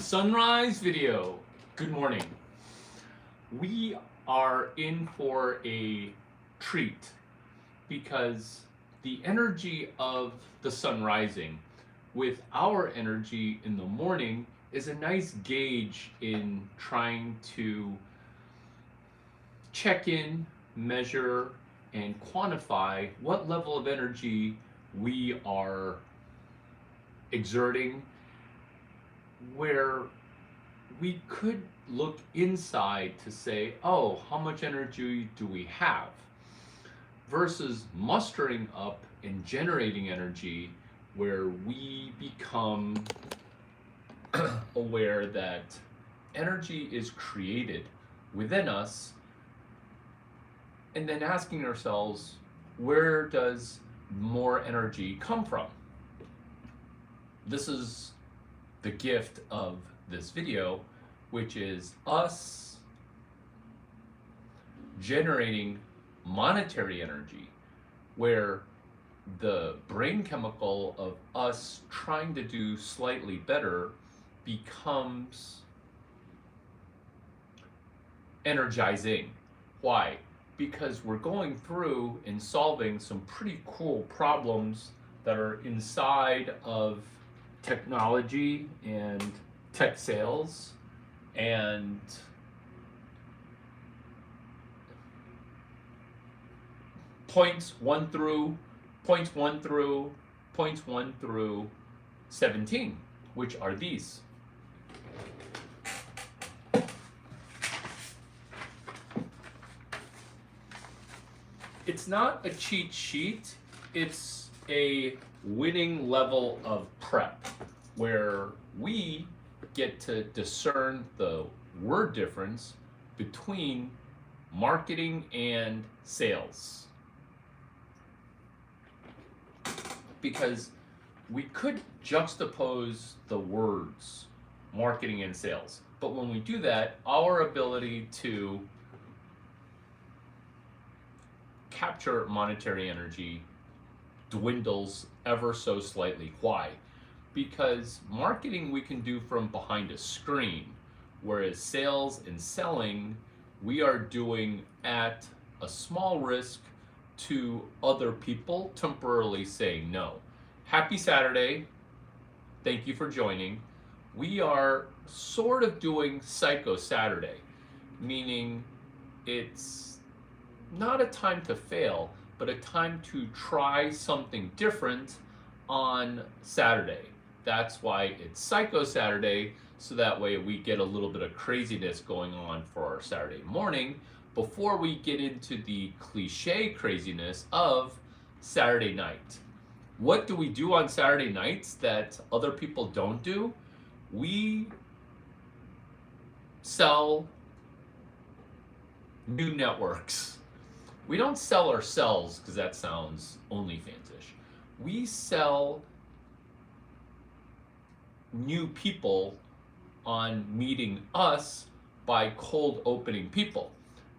Sunrise video. Good morning. We are in for a treat because the energy of the sun rising with our energy in the morning is a nice gauge in trying to check in, measure, and quantify what level of energy we are exerting, where we could look inside to say, oh, how much energy do we have? Versus mustering up and generating energy, where we become aware that energy is created within us, and then asking ourselves, where does more energy come from? This is the gift of this video, which is us generating monetary energy, where the brain chemical of us trying to do slightly better becomes energizing. Why? Because we're going through and solving some pretty cool problems that are inside of technology and tech sales and points 1 through 17, which are these. It's not a cheat sheet, it's a winning level of prep, where we get to discern the word difference between marketing and sales. Because we could juxtapose the words marketing and sales, but when we do that, our ability to capture monetary energy dwindles ever so slightly. Why? Because marketing we can do from behind a screen, whereas sales and selling we are doing at a small risk to other people temporarily saying no. Happy Saturday. Thank you for joining. We are sort of doing Psycho Saturday, meaning it's not a time to fail, but a time to try something different on Saturday. That's why it's Psycho Saturday, so that way we get a little bit of craziness going on for our Saturday morning before we get into the cliche craziness of Saturday night. What do we do on Saturday nights that other people don't do? We sell new networks. We don't sell ourselves because that sounds OnlyFans-ish. We sell new people on meeting us by cold opening people.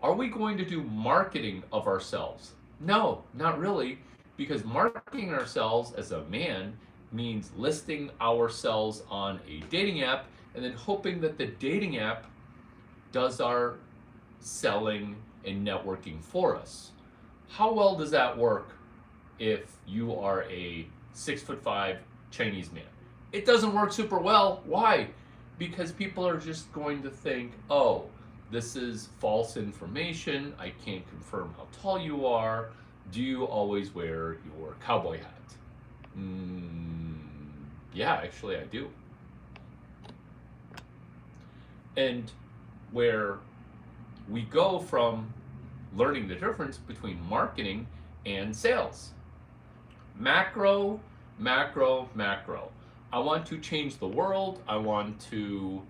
Are we going to do marketing of ourselves? No, not really, because marketing ourselves as a man means listing ourselves on a dating app and then hoping that the dating app does our selling and networking for us. How well does that work if you are a 6'5" Chinese man? It doesn't work super well. Why? Because people are just going to think, oh, this is false information. I can't confirm how tall you are. Do you always wear your cowboy hat? Yeah, actually I do. And where we go from learning the difference between marketing and sales. Macro, macro, macro. I want to change the world. I want to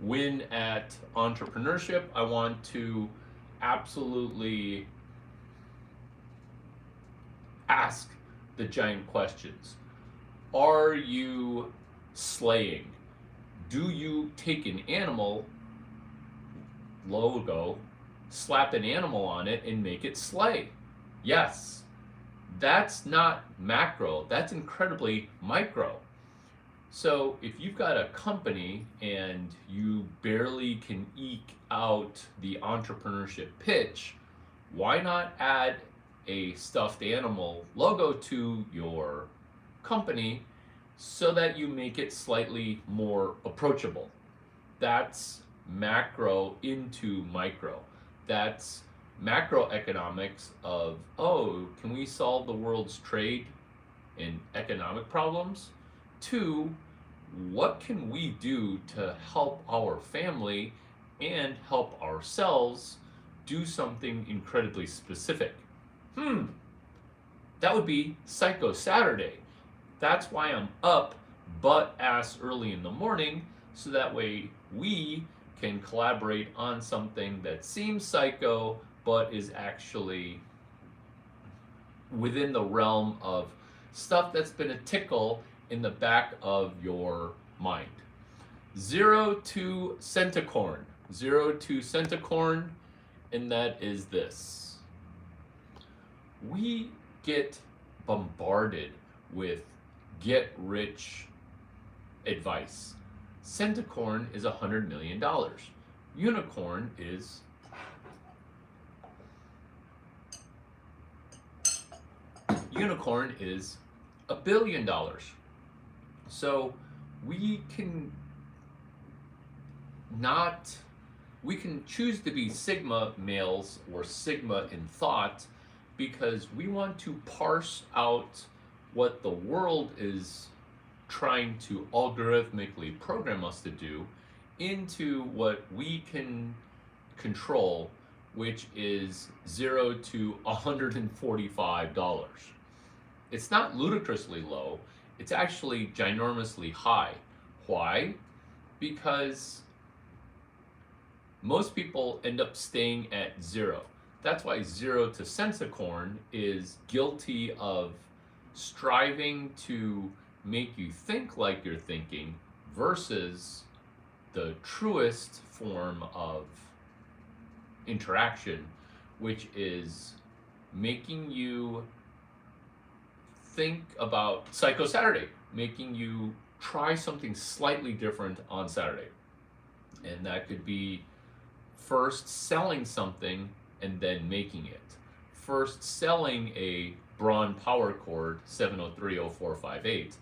win at entrepreneurship. I want to absolutely ask the giant questions. Are you slaying? Do you take an animal logo, slap an animal on it, and make it slay? Yes. That's not macro, that's incredibly micro. So if you've got a company and you barely can eke out the entrepreneurship pitch, why not add a stuffed animal logo to your company so that you make it slightly more approachable? That's macro into micro. That's macroeconomics of, oh, can we solve the world's trade and economic problems? To, what can we do to help our family and help ourselves do something incredibly specific? That would be Psycho Saturday. That's why I'm up butt ass early in the morning, so that way we can collaborate on something that seems psycho but is actually within the realm of stuff that's been a tickle in the back of your mind. Zero to centicorn. Zero to centicorn, and that is this. We get bombarded with get rich advice. Centicorn is $100 million. Unicorn is $1 billion. So we can not, we can choose to be Sigma males or Sigma in thought because we want to parse out what the world is trying to algorithmically program us to do into what we can control, which is $0 to $145. It's not ludicrously low, it's actually ginormously high. Why? Because most people end up staying at zero. That's why zero to centicorn is guilty of striving to make you think like you're thinking versus the truest form of interaction, which is making you think about Psycho Saturday, making you try something slightly different on Saturday. And that could be first selling something and then making it. First selling a Braun power cord 7030458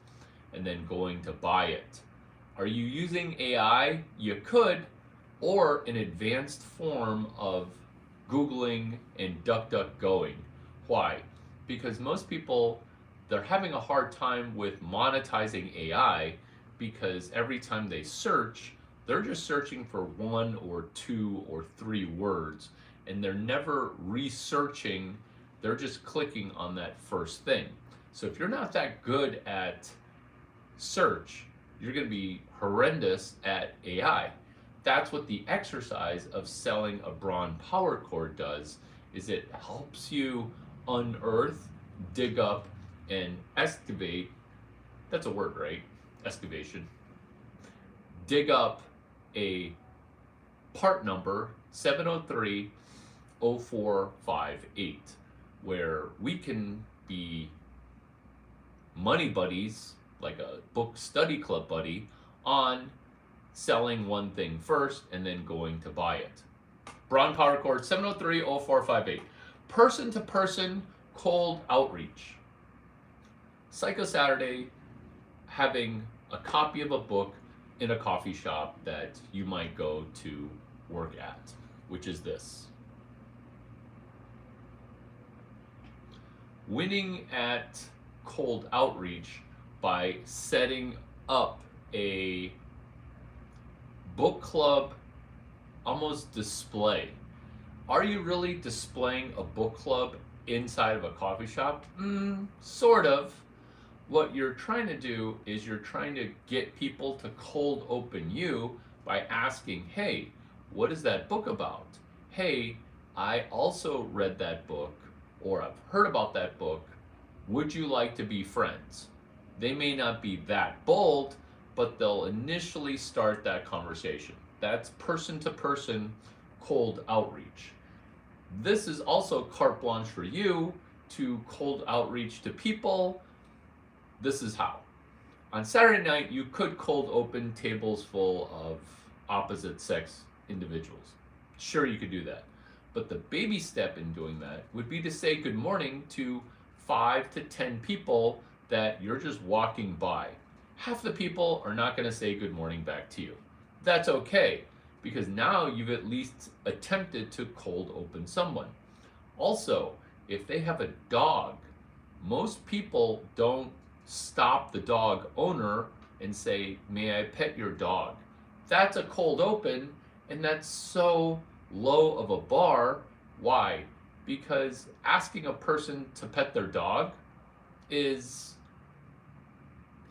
and then going to buy it. Are you using AI? You could, or an advanced form of Googling and DuckDuckGoing. Why? Because most people, they're having a hard time with monetizing AI because every time they search, they're just searching for 1 or 2 or 3 words and they're never researching, they're just clicking on that first thing. So if you're not that good at search, you're going to be horrendous at AI. That's what the exercise of selling a Braun power cord does, is it helps you unearth, dig up, and excavate. That's a word, right? Excavation. Dig up a part number 7030458, where we can be money buddies, like a book study club buddy, on selling one thing first and then going to buy it. Braun power cord 7030458. Person to person cold outreach. Psycho Saturday, having a copy of a book in a coffee shop that you might go to work at, which is this. Winning at cold outreach by setting up a book club almost display. Are you really displaying a book club inside of a coffee shop? Sort of. What you're trying to do is you're trying to get people to cold open you by asking, hey, what is that book about? Hey, I also read that book, or I've heard about that book. Would you like to be friends? They may not be that bold, but they'll initially start that conversation. That's person to person cold outreach. This is also carte blanche for you to cold outreach to people. This is how. On Saturday night, you could cold open tables full of opposite sex individuals. Sure, you could do that. But the baby step in doing that would be to say good morning to 5 to 10 people that you're just walking by. Half the people are not going to say good morning back to you. That's okay, because now you've at least attempted to cold open someone. Also, if they have a dog, most people don't stop the dog owner and say, "May I pet your dog?" That's a cold open, and that's so low of a bar. Why? Because asking a person to pet their dog is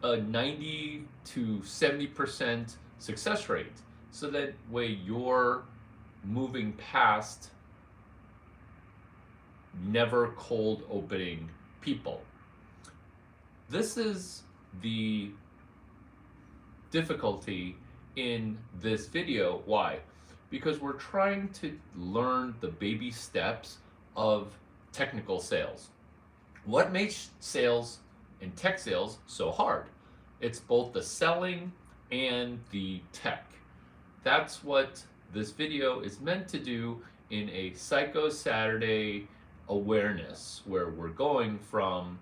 a 90 to 70% success rate. So that way you're moving past never cold opening people. This is the difficulty in this video. Why? Because we're trying to learn the baby steps of technical sales. What makes sales and tech sales so hard? It's both the selling and the tech. That's what this video is meant to do in a Psycho Saturday awareness, where we're going from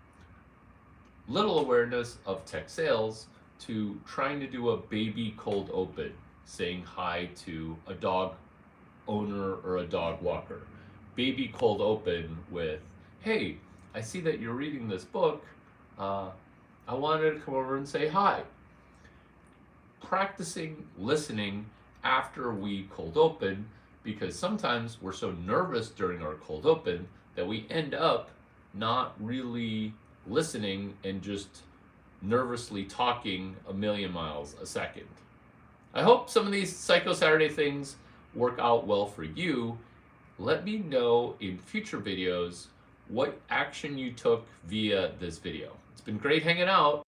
little awareness of tech sales to trying to do a baby cold open, saying hi to a dog owner or a dog walker. Baby cold open with, "Hey, I see that you're reading this book. I wanted to come over and say hi." Practicing listening after we cold open, because sometimes we're so nervous during our cold open that we end up not really listening and just nervously talking a million miles a second. I hope some of these Psycho Saturday things work out well for you. Let me know in future videos what action you took via this video. It's been great hanging out.